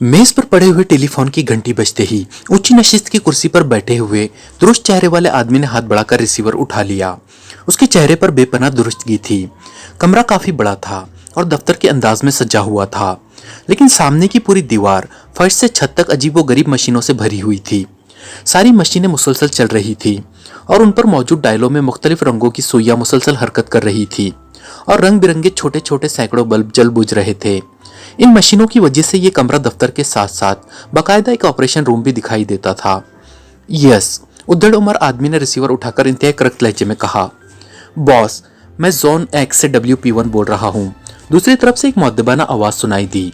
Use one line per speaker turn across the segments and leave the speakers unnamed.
मेज पर पड़े हुए टेलीफोन की घंटी बजते ही ऊंची नशिस्त की कुर्सी पर बैठे हुए दुरुस्त चेहरे वाले आदमी ने हाथ बढ़ाकर रिसीवर उठा लिया। उसके चेहरे पर बेपनाह दुरुस्तगी थी। कमरा काफी बड़ा था और दफ्तर के अंदाज में सजा हुआ था, लेकिन सामने की पूरी दीवार फर्श से छत तक अजीबोगरीब मशीनों से भरी हुई थी। सारी मशीनें मुसलसल चल रही थी और उन पर मौजूद डायलों में मुख्तलिफ रंगों की सुइयां मुसलसल हरकत कर रही थी और रंग बिरंगे छोटे छोटे सैकड़ों बल्ब जल बुझ रहे थे। इन मशीनों की वजह से ये कमरा दफ्तर के साथ साथ बाकायदा एक ऑपरेशन रूम भी दिखाई देता था। यस, उद्धड़ उम्र आदमी ने रिसीवर उठाकर इंतहाई करक लहजे में कहा, बॉस, मैं जोन एक्स से WP1 बोल रहा हूँ। दूसरी तरफ से एक मुअद्दबाना आवाज सुनाई दी।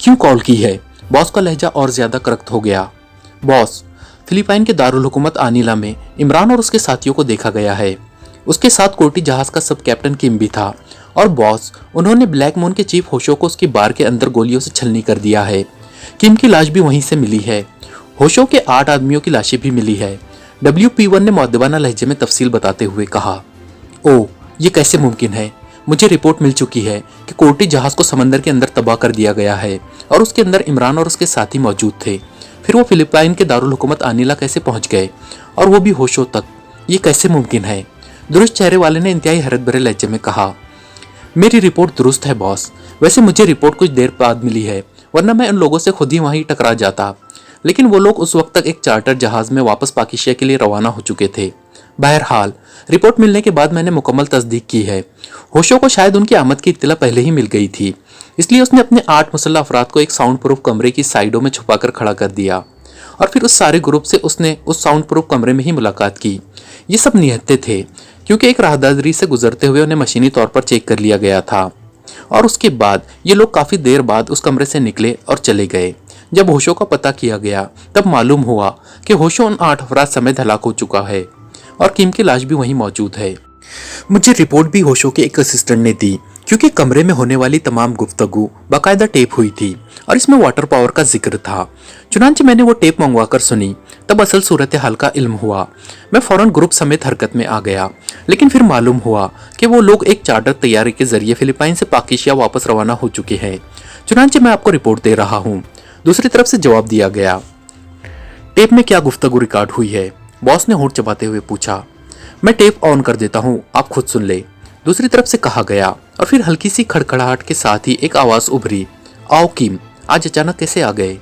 क्यों कॉल की है? बॉस का लहजा और ज्यादा करख्त हो गया। बॉस, फिलीपाइन के दारुल हुकूमत आनीला में इमरान और उसके साथियों को देखा गया है। उसके साथ कोर्टी जहाज का सब कैप्टन किम भी था। और बॉस, उन्होंने ब्लैक मून के चीफ होशो को उसकी बार के अंदर गोलियों से छलनी कर दिया है। किम की लाश भी वहीं से मिली है। होशो के 8 आदमियों की लाशें भी मिली है। WP1 ने मुअद्दबाना लहजे में तफसील बताते हुए कहा, ओ, ये कैसे मुमकिन है? मुझे रिपोर्ट मिल चुकी है कि कोर्टी जहाज को समंदर के अंदर तबाह कर दिया गया है और उसके अंदर इमरान और उसके साथी मौजूद थे। फिर वो फिलिपाइन के दारुल हुकूमत आनीला कैसे पहुंच गए, और वो भी होशो तक? ये कैसे मुमकिन है? दुरुस्त चेहरे वाले ने इंतहाई हैरत भरे लहजे में कहा, मेरी रिपोर्ट दुरुस्त है बॉस। वैसे मुझे रिपोर्ट कुछ देर बाद मिली है, वरना मैं उन लोगों से खुद ही वहीं टकरा जाता। लेकिन वो लोग उस वक्त तक एक चार्टर जहाज में वापस पाकिस्तान के लिए रवाना हो चुके थे। बहरहाल, रिपोर्ट मिलने के बाद मैंने मुकम्मल तस्दीक की है। होशो को शायद उनकी आमद की इत्तला पहले ही मिल गई थी, इसलिए उसने अपने 8 मुसल्लह अफराद को एक साउंड प्रूफ कमरे की साइडों में छुपाकर खड़ा कर दिया और फिर उस सारे ग्रुप से उसने उस साउंड प्रूफ कमरे में ही मुलाकात की। ये सब निहत्ते थे, क्योंकि एक राहदारी से गुजरते हुए उन्हें मशीनी तौर पर चेक कर लिया गया था। और उसके बाद ये लोग काफी देर बाद उस कमरे से निकले और चले गए। जब होशो का पता किया गया तब मालूम हुआ कि होशो उन 8 अफराद समेत हलाक हो चुका है और किम की लाश भी वहीं मौजूद है। मुझे रिपोर्ट भी होशो के एक असिस्टेंट ने दी, क्योंकि कमरे में होने वाली तमाम गुफ्तगू बाकायदा टेप हुई थी और इसमें वाटर पावर का जिक्र था। चुनांचे मैंने वो टेप मंगवाकर सुनी, तब असल सूरत हाल का इल्म हुआ। मैं फौरन ग्रुप समेत हरकत में आ गया, लेकिन फिर मालूम हुआ कि वो लोग एक चार्टर तैयारी के जरिए फिलिपाइन से पाकिस्तान वापस रवाना हो चुके हैं। चुनांचे मैं आपको रिपोर्ट दे रहा हूँ। दूसरी तरफ से जवाब दिया गया। टेप में क्या गुफ्तगू रिकॉर्ड हुई है? बॉस ने होंठ चबाते हुए पूछा। मैं टेप ऑन कर देता हूँ, आप खुद सुन ले। दूसरी तरफ से कहा गया और फिर हल्की सी खड़खड़ाहट के साथ ही एक आवाज उभरी, आओ किम, आज अचानक कैसे आ गए?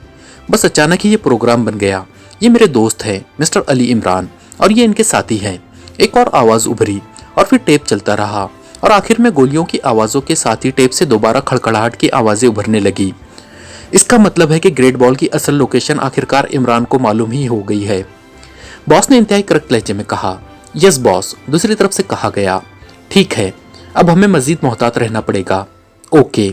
बस अचानक ही ये प्रोग्राम बन गया। ये मेरे दोस्त हैं मिस्टर अली इमरान और ये इनके साथी हैं। एक और आवाज उभरी और फिर टेप चलता रहा और आखिर में गोलियों की आवाजों के साथ ही टेप से दोबारा खड़खड़ाहट की आवाजें उभरने लगी। इसका मतलब है कि ग्रेट बॉल की असल लोकेशन आखिरकार इमरान को मालूम ही हो गई है। बॉस ने इंतहाई करक लहजे में कहा। यस बॉस, दूसरी तरफ से कहा गया। ठीक है, अब हमें मजीद मोहतात रहना पड़ेगा। ओके,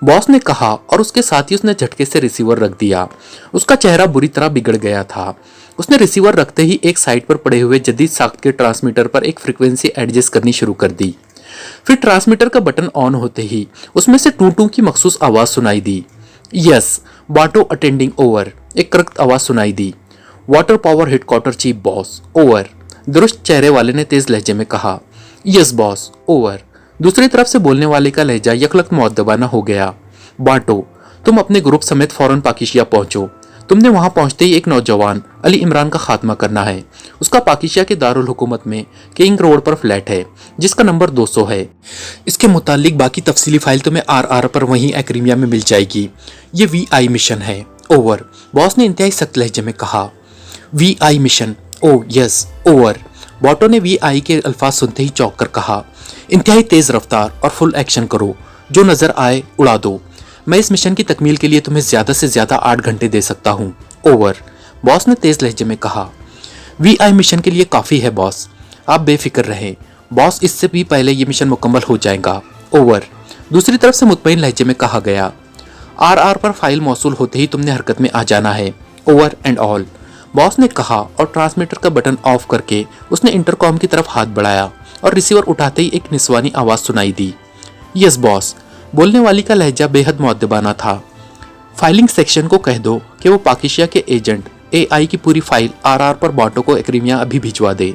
बॉस ने कहा और उसके साथ ही उसने झटके से रिसीवर रख दिया। उसका चेहरा बुरी तरह बिगड़ गया था। उसने रिसीवर रखते ही एक साइड पर पड़े हुए जदीद साख्त के ट्रांसमीटर पर एक फ्रीक्वेंसी एडजस्ट करनी शुरू कर दी। फिर ट्रांसमीटर का बटन ऑन होते ही उसमें से टू टू की मखसूस आवाज सुनाई दी। यस, बाटो अटेंडिंग ओवर, एक करख्त आवाज सुनाई दी। Water power headquarter chief boss, over. दुरुस्त चेहरे वाले ने तेज लहजे में कहा। Yes boss, over. दूसरी तरफ से बोलने वाले का लहजा यकलख्त मुअद्दबाना हो गया। बाटो, तुम अपने ग्रुप समेत फौरन पाकिस्तान पहुंचो। तुमने वहां पहुंचते ही एक नौजवान अली इमरान का खात्मा करना है। उसका पाकिस्तान के दारुल हुकूमत में किंग रोड पर फ्लैट है, जिसका नंबर 200 है। इसके मुतालिक बाकी तफसीली फाइल तुम्हें RR पर वहीं एक्रीमिया में मिल जाएगी। ये VI मिशन है, ओवर। बॉस ने इंतहाई सख्त लहजे में कहा। VI मिशन, ओ यस, ओवर। बाटो ने VI के अल्फाज सुनते ही चौंक कर कहा। इंतहाई तेज रफ्तार और फुल एक्शन करो, जो नजर आए उड़ा दो। मैं इस मिशन की तकमील के लिए तुम्हें ज्यादा से ज्यादा 8 घंटे दे सकता हूँ, ओवर। बॉस ने तेज लहजे में कहा। VI मिशन के लिए काफी है बॉस, आप बेफिक्र रहें। बॉस, इससे भी पहले ये मिशन मुकम्मल हो जाएगा, ओवर। दूसरी तरफ से मुतमईन लहजे में कहा गया। RR पर फाइल मौसूल होते ही तुमने हरकत में आ जाना है, ओवर एंड ऑल। बॉस ने कहा और ट्रांसमीटर का बटन ऑफ करके उसने इंटरकॉम की तरफ हाथ बढ़ाया और रिसीवर उठाते ही एक निस्वानी आवाज सुनाई दी। Yes boss. बोलने वाली का लहजा बेहद मुअद्दबाना था। फाइलिंग सेक्शन को कह दो कि वो पाकिस्तान के एजेंट AI की पूरी फाइल RR पर बाटो को एक्रीमिया अभी भिजवा दे।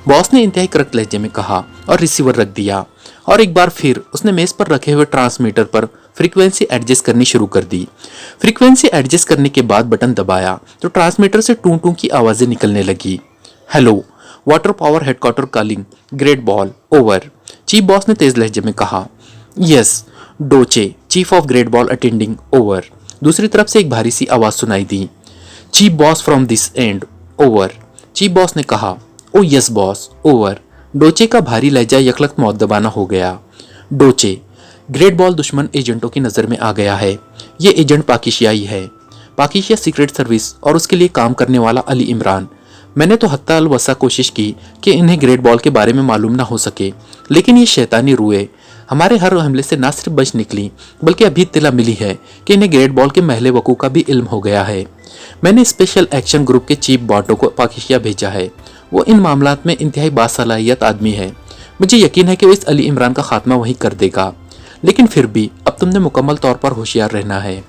बॉस ने इंतहाई करक लहजे में कहा और रिसीवर रख दिया और एक बार फिर उसने मेज पर रखे हुए ट्रांसमीटर पर फ्रीक्वेंसी एडजस्ट करनी शुरू कर दी। फ्रीक्वेंसी एडजस्ट करने के बाद बटन दबाया तो ट्रांसमीटर से टू टू की आवाजें निकलने लगी। Hello, water power headquarter calling, great ball, over, chief boss ने तेज लहजे में कहा। Yes, Doche, chief of great ball attending, over. दूसरी तरफ से एक भारी सी आवाज सुनाई दी। Chief boss from this end, over. Chief boss ने कहा। Oh yes boss, over. Doche का भारी लहजा यकलख्त मौत दबाना हो गया। डोचे, ग्रेट बॉल दुश्मन एजेंटों की नज़र में आ गया है। ये एजेंट पाकिशियाई है, पाकिशिया सीक्रेट सर्विस और उसके लिए काम करने वाला अली इमरान। मैंने तो हत्ता अल वसा कोशिश की कि इन्हें ग्रेट बॉल के बारे में मालूम ना हो सके, लेकिन ये शैतानी रूए हमारे हर हमले से ना सिर्फ बच निकली बल्कि अभी इत्तला मिली है कि इन्हें ग्रेट बॉल के महले वकू का भी इल्म हो गया है। मैंने स्पेशल एक्शन ग्रुप के चीफ बाटो को पाकिशिया भेजा है। वो इन मामलात में इंतहाई बासलाहियत आदमी है। मुझे यकीन है कि वो इस अली इमरान का खात्मा वहीं कर देगा, लेकिन फिर भी अब तुमने मुकम्मल तौर पर होशियार रहना है।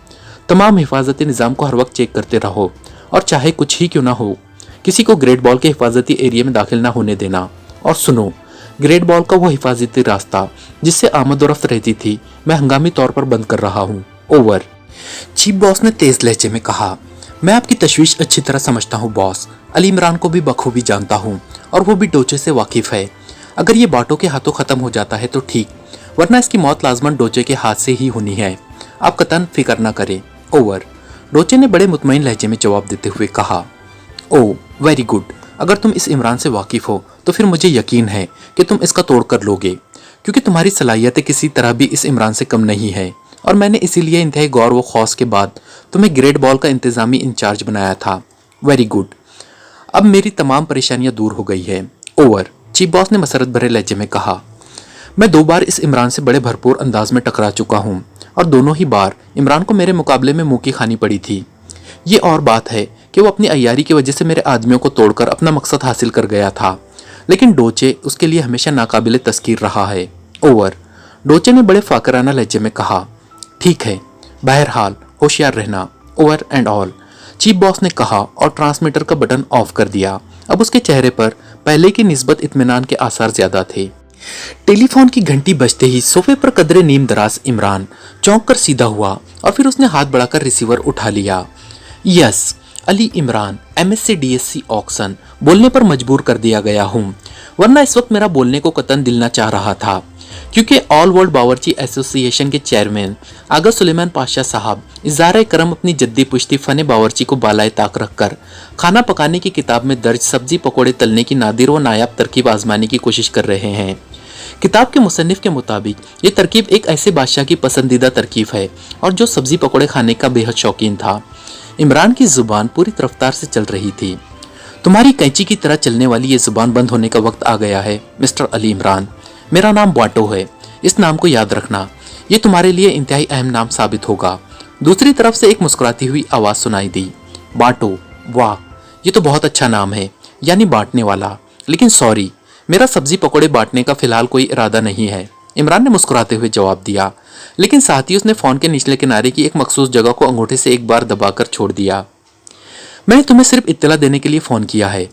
तमाम हिफाजती निज़ाम को हर वक्त चेक करते रहो और चाहे कुछ ही क्यों ना हो, किसी को ग्रेट बॉल के हिफाजती एरिया में दाखिल ना होने देना। और सुनो, ग्रेट बॉल का वो हिफाजती रास्ता जिससे आमद और रफ्त रहती थी, मैं हंगामी तौर पर बंद कर रहा हूँ, ओवर। चीफ बॉस ने तेज लहजे में कहा। मैं आपकी तशवीश अच्छी तरह समझता हूँ बॉस। अली इमरान को भी बखूबी जानता हूँ और वो भी डोचे से वाकिफ है। अगर ये बाटों के हाथों खत्म हो जाता है तो ठीक, वरना इसकी मौत लाजमन डोचे के हाथ से ही होनी है। आप कतन फिक्र ना करें, ओवर। डोचे ने बड़े मुतमईन लहजे में जवाब देते हुए कहा। ओ वेरी गुड, अगर तुम इस इमरान से वाकिफ हो तो फिर मुझे यकीन है कि तुम इसका तोड़ कर लोगे, क्योंकि तुम्हारी सलाहियतें किसी तरह भी इस इमरान से कम नहीं है और मैंने इसीलिए इंतहाई गौर व खौस के बाद तुम्हें ग्रेट बॉल का इंतजामी इंचार्ज बनाया था। वेरी गुड, अब मेरी तमाम परेशानियां दूर हो गई है, ओवर। चीफ बॉस ने मसरत भरे लहजे में कहा। मैं 2 बार इस इमरान से बड़े भरपूर अंदाज में टकरा चुका हूँ और दोनों ही बार इमरान को मेरे मुकाबले में मुंह की खानी पड़ी थी। ये और बात है कि वो अपनी अय्यारी की वजह से मेरे आदमियों को तोड़कर अपना मकसद हासिल कर गया था, लेकिन डोचे उसके लिए हमेशा नाकाबिले तस्कीर रहा है, ओवर। डोचे ने बड़े फाकराना लहजे में कहा। ठीक है, बहरहाल होशियार रहना, over and all, chief boss ने कहा और ट्रांसमीटर का बटन ऑफ कर दिया। अब उसके चेहरे पर पहले की निस्बत इत्मीनान के आसार ज्यादा थे। टेलीफोन की घंटी बजते ही सोफे पर कदरे नीम दराज इमरान चौंक कर सीधा हुआ और फिर उसने हाथ बढ़ाकर रिसीवर उठा लिया। Yes, Ali Imran, MSc DSc Oxon, बोलने पर मजबूर कर दिया गया हूँ, वरना इस वक्त मेरा बोलने को कतन दिल ना चाह रहा था, क्योंकि ऑल वर्ल्ड बावर्ची एसोसिएशन के चेयरमैन आगा सुलेमान पाशा साहब इज़ारे करम अपनी जद्दी पुश्ती फन बावर्ची को बालाए ताक रखकर खाना पकाने की किताब में दर्ज सब्जी पकौड़े तलने की नादिर व नायाब तरकीब आजमाने की कोशिश कर रहे हैं। किताब के मुसन्निफ के मुताबिक ये तरकीब एक ऐसे बादशाह की पसंदीदा तरकीब है और जो सब्जी पकौड़े खाने का बेहद शौकीन था। इमरान की जुबान पूरी रफ्तार से चल रही थी। तुम्हारी कैंची की तरह चलने वाली ये जुबान बंद होने का वक्त आ गया है मिस्टर अली इमरान। मेरा नाम बाटो है, इस नाम को याद रखना, ये तुम्हारे लिए इंतहाई अहम नाम साबित होगा। दूसरी तरफ से एक मुस्कुराती हुई आवाज सुनाई दी। बाटो, वाह, ये तो बहुत अच्छा नाम है, यानी बांटने वाला। लेकिन सॉरी, मेरा सब्जी पकौड़े बांटने का फिलहाल कोई इरादा नहीं है, इमरान ने मुस्कुराते हुए जवाब दिया, लेकिन साथ ही उसने फोन के निचले किनारे की एक मखसूस जगह को अंगूठे से एक बार दबाकर छोड़ दिया। मैंने तुम्हें सिर्फ इत्तला देने के लिए फोन किया है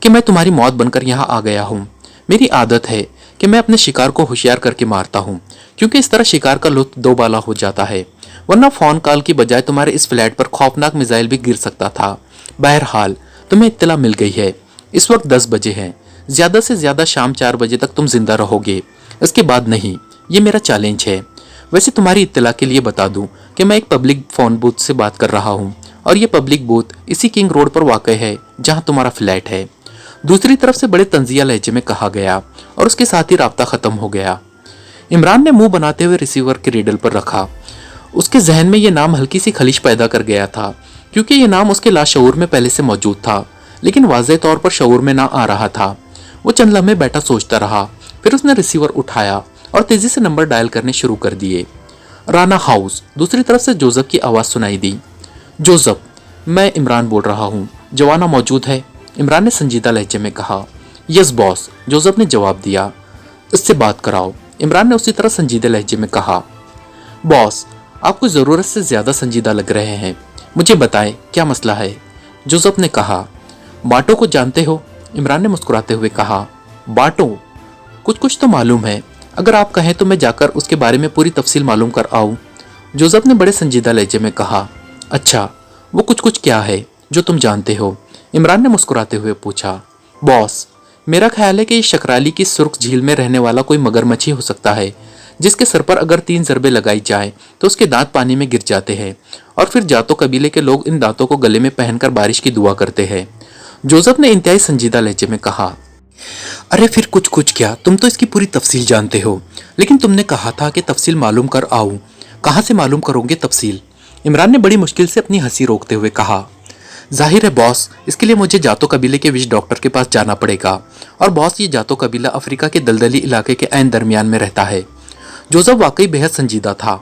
कि मैं तुम्हारी मौत बनकर यहाँ आ गया हूँ। मेरी आदत है कि मैं अपने शिकार को होशियार करके मारता हूँ, क्योंकि इस तरह शिकार का लुत्फ दोबाला हो जाता है, वरना फोन कॉल की बजाय तुम्हारे इस फ्लैट पर खौफनाक मिसाइल भी गिर सकता था। बहरहाल तुम्हें इत्तला मिल गई है। इस वक्त 10 बजे हैं, ज्यादा से ज्यादा शाम 4 बजे तक तुम जिंदा रहोगे, इसके बाद नहीं। ये मेरा चैलेंज है। वैसे तुम्हारी इत्तला के लिए बता दूं कि मैं एक पब्लिक फोन बूथ से बात कर रहा हूँ और ये पब्लिक बूथ इसी किंग रोड पर वाक़ है जहाँ तुम्हारा फ्लैट है। दूसरी तरफ से बड़े तंजिया लहजे में कहा गया और उसके साथ ही राब्ता खत्म हो गया। इमरान ने मुंह बनाते हुए रिसीवर के रेडल पर रखा। उसके जहन में यह नाम हल्की सी खलिश पैदा कर गया था, क्योंकि यह नाम उसके लाशऊर में पहले से मौजूद था, लेकिन वाज़ेह तौर पर शऊर में ना आ रहा था। वो चंद लम्हे बैठा सोचता रहा, फिर उसने रिसीवर उठाया और तेजी से नंबर डायल करने शुरू कर दिए। राना हाउस। दूसरी तरफ से जोसेफ की आवाज़ सुनाई दी। जोसेफ, मैं इमरान बोल रहा हूँ, जवाना मौजूद है? इमरान ने संजीदा लहजे में कहा। यस बॉस, जोसेफ ने जवाब दिया। इससे बात कराओ, इमरान ने उसी तरह संजीदे लहजे में कहा। बॉस, आपको ज़रूरत से ज़्यादा संजीदा लग रहे हैं, मुझे बताएं क्या मसला है? जोसेफ ने कहा। बाटो को जानते हो? इमरान ने मुस्कुराते हुए कहा। बाटो? कुछ कुछ तो मालूम है, अगर आप कहें तो मैं जाकर उसके बारे में पूरी तफसील मालूम कर आऊँ। जोसेफ ने बड़े संजीदा लहजे में कहा। अच्छा, वो कुछ कुछ क्या है जो तुम जानते हो? इमरान ने मुस्कुराते हुए पूछा। बॉस, मेरा ख्याल है कि इस शकराली की सुर्ख झील में रहने वाला कोई मगरमच्छ हो सकता है, जिसके सर पर अगर 3 ज़रबे लगाई जाए तो उसके दांत पानी में गिर जाते हैं और फिर जातो कबीले के लोग इन दांतों को गले में पहनकर बारिश की दुआ करते हैं। जोसेफ ने इंतहाई संजीदा लहजे में कहा। अरे फिर कुछ कुछ क्या, तुम तो इसकी पूरी तफसील जानते हो, लेकिन तुमने कहा था कि तफसील मालूम कर आऊं। कहाँ से मालूम करोगे तफसील? इमरान ने बड़ी मुश्किल से अपनी हंसी रोकते हुए कहा। जाहिर है बॉस, इसके लिए मुझे जातो कबीले के विश डॉक्टर के पास जाना पड़ेगा, और बॉस ये जातो कबीला अफ्रीका के दलदली इलाके के ऐन दरमियान में रहता है। जोसेफ वाकई बेहद संजीदा था,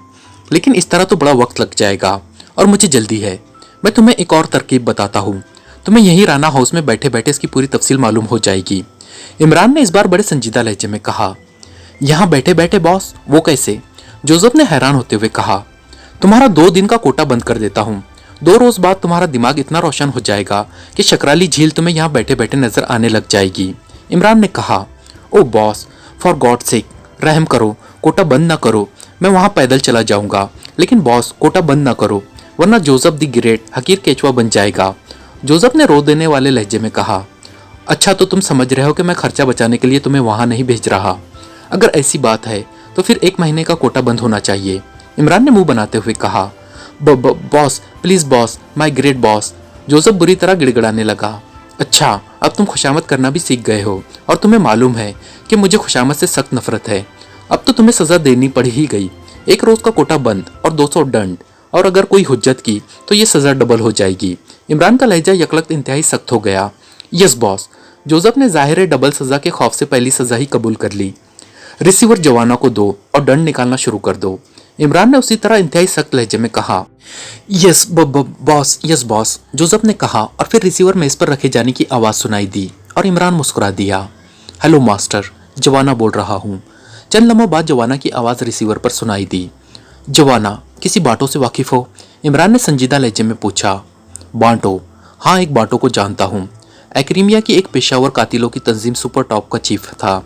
लेकिन इस तरह तो बड़ा वक्त लग जाएगा और मुझे जल्दी है। मैं तुम्हें एक और तरकीब बताता हूँ, तुम्हें यहीं राना हाउस में बैठे बैठे इसकी पूरी तफसील मालूम हो जाएगी। इमरान ने इस बार बड़े संजीदा लहजे में कहा। यहाँ बैठे बैठे बॉस, वो कैसे? जोसेफ ने हैरान होते हुए कहा। तुम्हारा 2 दिन का कोटा बंद कर देता हूँ। 2 रोज बाद तुम्हारा दिमाग इतना रोशन हो जाएगा कि शकराली झील तुम्हें यहाँ बैठे बैठे नजर आने लग जाएगी। इमरान ने कहा। ओ बॉस, फॉर गॉड सेक, रहम करो, कोटा बंद ना करो। मैं वहाँ पैदल चला जाऊंगा, लेकिन बॉस कोटा बंद ना करो, वरना जोसेफ द ग्रेट हकीर केचुआ बन जाएगा। जोसेफ ने रो देने वाले लहजे में कहा। अच्छा, तो तुम समझ रहे हो कि मैं खर्चा बचाने के लिए तुम्हें वहां नहीं भेज रहा। अगर ऐसी बात है तो फिर 1 महीने का कोटा बंद होना चाहिए। इमरान ने मुंह बनाते हुए कहा। Boss please boss, my great boss. Joseph बुरी तरह गिड़गिड़ाने लगा। अच्छा, अब तुम खुशामद करना भी सीख गए हो, और तुम्हें मालूम है कि मुझे खुशामद से सख्त नफरत है। अब तो तुम्हें सजा देनी पड़ ही गई। 1 रोज का कोटा बंद और 200 दंड, और अगर कोई हुज्जत की तो ये सजा डबल हो जाएगी। इमरान का लहजा यकलख्त इंतहाई सख्त हो गया। Yes boss. जोसेफ ने जाहिर डबल सजा के खौफ से पहली सजा ही कबूल कर ली। रिसीवर जवाना को दो और दंड निकालना शुरू कर दो। इमरान ने उसी तरह इंतहाई सख्त लहजे में कहा। Yes boss, yes boss, Joseph ने कहा, और फिर रिसीवर मेज पर रखे जाने की आवाज सुनाई दी और इमरान मुस्कुरा दिया। हेलो मास्टर, जवाना बोल रहा हूँ। चंद लम्हों बाद जवाना की आवाज रिसीवर पर सुनाई दी। जवाना, किसी बाटो से वाकिफ हो? इमरान ने संजीदा लहजे में पूछा। बांटो? हाँ, एक बाटो को जानता हूँ। एक्रीमिया की एक पेशावर कातिलों की तंजीम सुपर टॉप का चीफ था,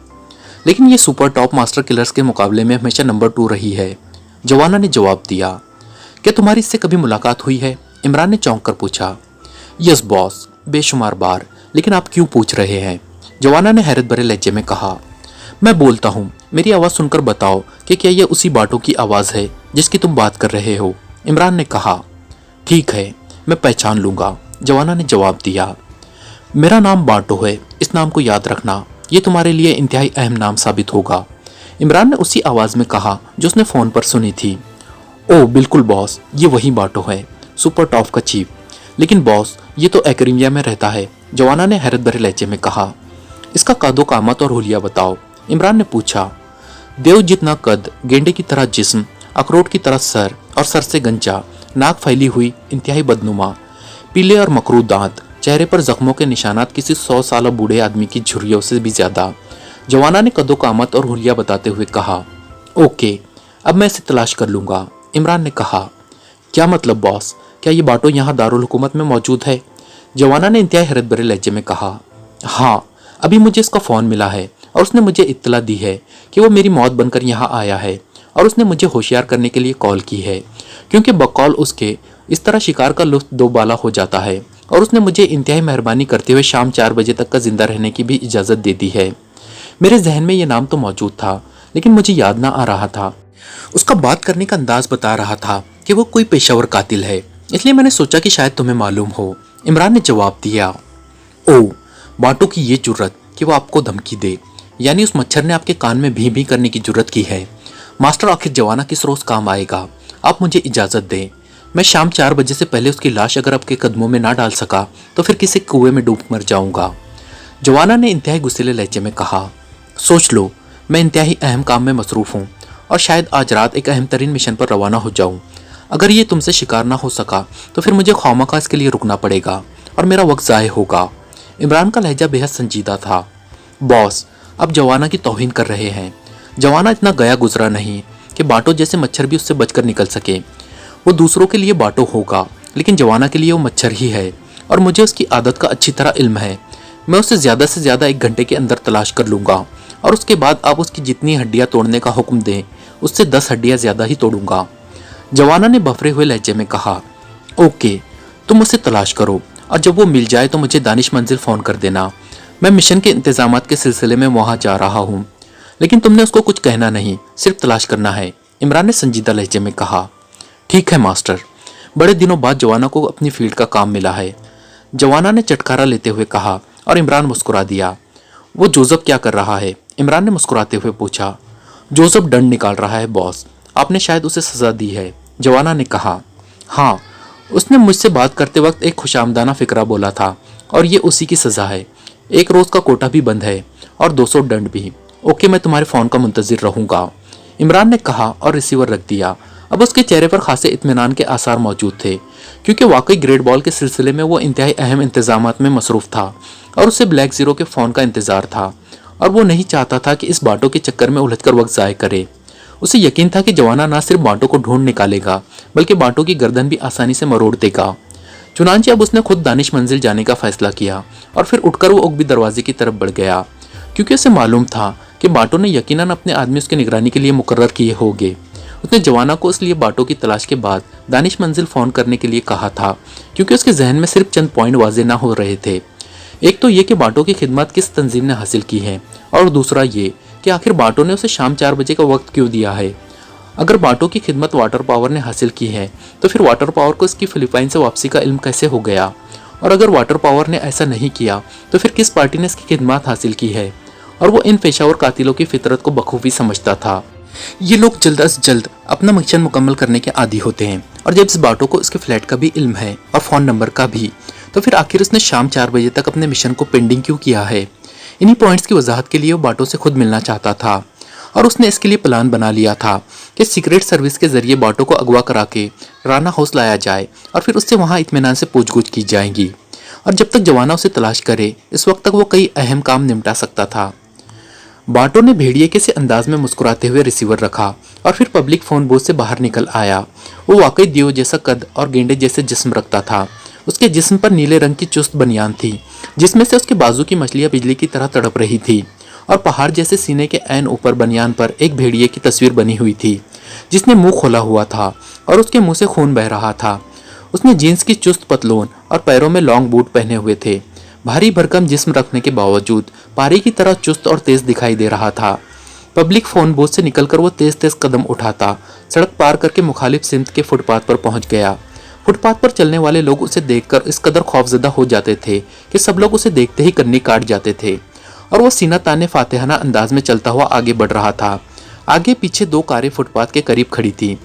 लेकिन ये सुपर टॉप मास्टर किलर्स के मुकाबले में हमेशा नंबर 2 रही है। जवाना ने जवाब दिया। क्या तुम्हारी इससे कभी मुलाकात हुई है? इमरान ने चौंक कर पूछा। यस बॉस, बेशुमार बार, लेकिन आप क्यों पूछ रहे हैं? जवाना ने हैरत भरे लहजे में कहा। मैं बोलता हूँ, मेरी आवाज़ सुनकर बताओ कि क्या यह उसी बाटो की आवाज़ है जिसकी तुम बात कर रहे हो? इमरान ने कहा। ठीक है, मैं पहचान लूंगा, जवाना ने जवाब दिया। मेरा नाम बाटो है, इस नाम को याद रखना, ये तुम्हारे लिए इंतहाई अहम नाम साबित होगा। इमरान ने उसी आवाज़ में कहा जो उसने फ़ोन पर सुनी थी। ओह बिल्कुल बॉस, ये वही बाटो है, सुपर टॉप का चीफ। लेकिन बॉस, ये तो एक्रीमिया में रहता है, जवाना ने हैरत भरे लहजे में कहा। इसका कदो कामत और हुलिया बताओ, इमरान ने पूछा। देव जितना कद, गेंडे की तरह जिस्म, अखरोट की तरह सर और सर से गंजा, नाक फैली हुई, इंतहाई बदनुमा, पीले और मकरूद दांत, चेहरे पर जख्मों के निशानात किसी 100 साल बूढ़े आदमी की झुर्रियों से भी ज्यादा। जवाना ने कदो कामत और हुलिया बताते हुए कहा। ओके, अब मैं इसे तलाश कर लूंगा, इमरान ने कहा। क्या मतलब बॉस, क्या ये बाटो यहाँ दारुल हुकूमत में मौजूद है? जवाना ने इंतहाई हैरत भरे लहजे में कहा। हाँ, अभी मुझे इसका फ़ोन मिला है और उसने मुझे इत्तला दी है कि वो मेरी मौत बनकर यहाँ आया है, और उसने मुझे होशियार करने के लिए कॉल की है, क्योंकि बकौल उसके इस तरह शिकार का लुत्फ दोबाला हो जाता है, और उसने मुझे इंतहाई मेहरबानी करते हुए शाम 4 बजे तक का जिंदा रहने की भी इजाज़त दे दी है। मेरे जहन में ये नाम तो मौजूद था, लेकिन मुझे याद ना आ रहा था। उसका बात करने का अंदाज बता रहा था कि वो कोई पेशावर कातिल है, इसलिए मैंने सोचा कि शायद तुम्हें मालूम हो। इमरान ने जवाब दिया। ओ, बाटो की ये जुर्रत कि वो आपको धमकी दे, यानी उस मच्छर ने आपके कान में भी करने की जुर्रत की है। मास्टर, आखिर जवाना किस रोज काम आएगा? आप मुझे इजाज़त दें। मैं शाम 4 बजे से पहले उसकी लाश अगर आपके कदमों में ना डाल सका तो फिर किसी कुएं में डूब मर जाऊंगा। जवाना ने इंतहाई गुस्सेले लहजे में कहा। सोच लो, मैं इंतहाई अहम काम में मसरूफ़ हूँ और शायद आज रात एक अहम तरीन मिशन पर रवाना हो जाऊँ। अगर ये तुमसे शिकार ना हो सका तो फिर मुझे खौमाखा इसके लिए रुकना पड़ेगा और मेरा वक्त ज़ाय होगा। इमरान का लहजा बेहद संजीदा था। बॉस, अब जवाना की तौहीन कर रहे हैं। जवाना इतना गया गुजरा नहीं कि बाटो जैसे मच्छर भी उससे बचकर निकल सके। वो दूसरों के लिए बाटो होगा, लेकिन जवाना के लिए वो मच्छर ही है, और मुझे उसकी आदत का अच्छी तरह इल्म है। मैं उसे ज़्यादा से ज़्यादा 1 घंटे के अंदर तलाश कर लूँगा, और उसके बाद आप उसकी जितनी हड्डियाँ तोड़ने का हुक्म दें, उससे 10 हड्डियाँ ज़्यादा ही तोड़ूंगा। जवाना ने बफरे हुए लहजे में कहा। ओके, तुम उसे तलाश करो और जब वो मिल जाए तो मुझे दानिश मंजिल फोन कर देना। मैं मिशन के इंतजामात के सिलसिले में वहां जा रहा हूँ, लेकिन तुमने उसको कुछ कहना नहीं, सिर्फ तलाश करना है, इमरान ने संजीदा लहजे में कहा। ठीक है मास्टर। बड़े दिनों बाद जवाना को अपनी फील्ड का काम मिला है, जवाना ने चटकारा लेते हुए कहा और इमरान मुस्कुरा दिया। वो जोसेफ क्या कर रहा है? इमरान ने मुस्कुराते हुए पूछा। जोसेफ दंड निकाल रहा है बॉस, आपने शायद उसे सजा दी है, जवाना ने कहा। हाँ, उसने मुझसे बात करते वक्त एक खुशामदाना फिक्रा बोला था और ये उसी की सजा है। 1 रोज का कोटा भी बंद है और 200 दंड भी। ओके, मैं तुम्हारे फोन का मुंतजिर रहूंगा, इमरान ने कहा और रिसीवर रख दिया। अब उसके चेहरे पर खासे इत्मीनान के आसार मौजूद थे, क्योंकि वाकई ग्रेट बॉल के सिलसिले में वो इंतहाई अहम इंतजामात में मसरूफ था और उसे ब्लैक जीरो के फ़ोन का इंतज़ार था और वो नहीं चाहता था कि इस बाटों के चक्कर में उलझकर वक्त ज़ाय करे। उसे यकीन था कि जवाना ना सिर्फ बाटों को ढूंढ निकालेगा बल्कि बाटों की गर्दन भी आसानी से मरोड़ देगा। चुनांचे अब उसने खुद दानिश मंजिल जाने का फैसला किया और फिर उठकर वो उगबी दरवाजे की तरफ बढ़ गया, क्योंकि उसे मालूम था कि बाटों ने यकीनन अपने आदमी उसकी निगरानी के लिए मुकर्रर किए होंगे। उसने जवाना को इसलिए बाटों की तलाश के बाद दानिश मंजिल फ़ोन करने के लिए कहा था, क्योंकि उसके जहन में सिर्फ चंद पॉइंट वाजे ना हो रहे थे। एक तो ये कि बाटों की खिदमत किस तंजीम ने हासिल की है, और दूसरा ये कि आखिर बाटों ने उसे शाम 4 बजे का वक्त क्यों दिया है। अगर बाटों की खिदमत वाटर पावर ने हासिल की है तो फिर वाटर पावर को इसकी फिलिपाइन से वापसी का इल्म कैसे हो गया, और अगर वाटर पावर ने ऐसा नहीं किया तो फिर किस पार्टी ने इसकी खिदमत हासिल की है। और वो इन पेशावर कातिलों की फितरत को बखूबी समझता था। ये लोग जल्द अज जल्द अपना मिशन मुकम्मल करने के आदी होते हैं, और जब इस बाटों को इसके फ्लैट का भी इल्म है और फ़ोन नंबर का भी, तो फिर आखिर उसने शाम 4 बजे तक अपने मिशन को पेंडिंग क्यों किया है। इन्हीं पॉइंट्स की वजाहत के लिए वो बाटों से खुद मिलना चाहता था, और उसने इसके लिए प्लान बना लिया था कि सीक्रेट सर्विस के जरिए बाटों को अगवा करा के राना हाउस लाया जाए और फिर उससे वहाँ इत्मीनान से पूछगुछ की जाएगी, और जब तक जवाना उसे तलाश करे इस वक्त तक वो कई अहम काम निपटा सकता था। बाटो ने भेड़िए के से अंदाज में मुस्कुराते हुए रिसीवर रखा और फिर पब्लिक फोन बूथ से बाहर निकल आया। वो वाकई दियो जैसा कद और गेंडे जैसे जिस्म रखता था। उसके जिस्म पर नीले रंग की चुस्त बनियान थी, जिसमें से उसके बाजू की मछलियां बिजली की तरह तड़प रही थी, और पहाड़ जैसे सीने के ऐन ऊपर बनियान पर एक भेड़िए की तस्वीर बनी हुई थी, जिसने मुंह खोला हुआ था और उसके मुंह से खून बह रहा था। उसने जीन्स की चुस्त पतलून और पैरों में लॉन्ग बूट पहने हुए थे। भारी भरकम जिस्म रखने के बावजूद पारी की तरह चुस्त और तेज दिखाई दे रहा था। पब्लिक फोन बूथ से निकलकर वो तेज तेज कदम उठाता सड़क पार करके मुखालिफ सिमत के फुटपाथ पर पहुंच गया। फुटपाथ पर चलने वाले लोग उसे देखकर इस कदर खौफजदा हो जाते थे कि सब लोग उसे देखते ही कन्नी काट जाते थे, और वो सीना ताने फातिहाना अंदाज में चलता हुआ आगे बढ़ रहा था। आगे पीछे 2 कारें फुटपाथ के करीब खड़ी थी